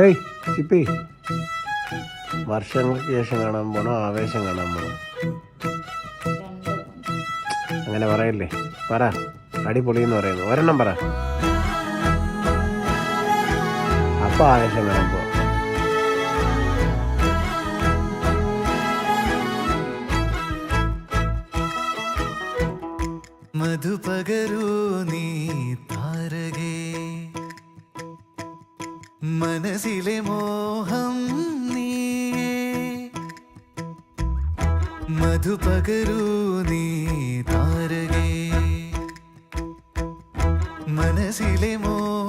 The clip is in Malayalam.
ഏയ് ചിപ്പി, വർഷങ്ങൾക്ക് ശേഷം കാണാൻ പോണോ ആവേശം കാണാൻ പോണോ? അങ്ങനെ പറയല്ലേ, പറ. അടിപൊളി എന്ന് പറയുന്നു, ഒരെണ്ണം പറ. അപ്പൊ ആവേശം കാണാൻ പോ. മധുപകരൂ നീ താരകേ, മനസ്സിലെ മോഹം നീയേ. മധുപകരൂ നീ താരകേ, മനസ്സിലെ മോഹം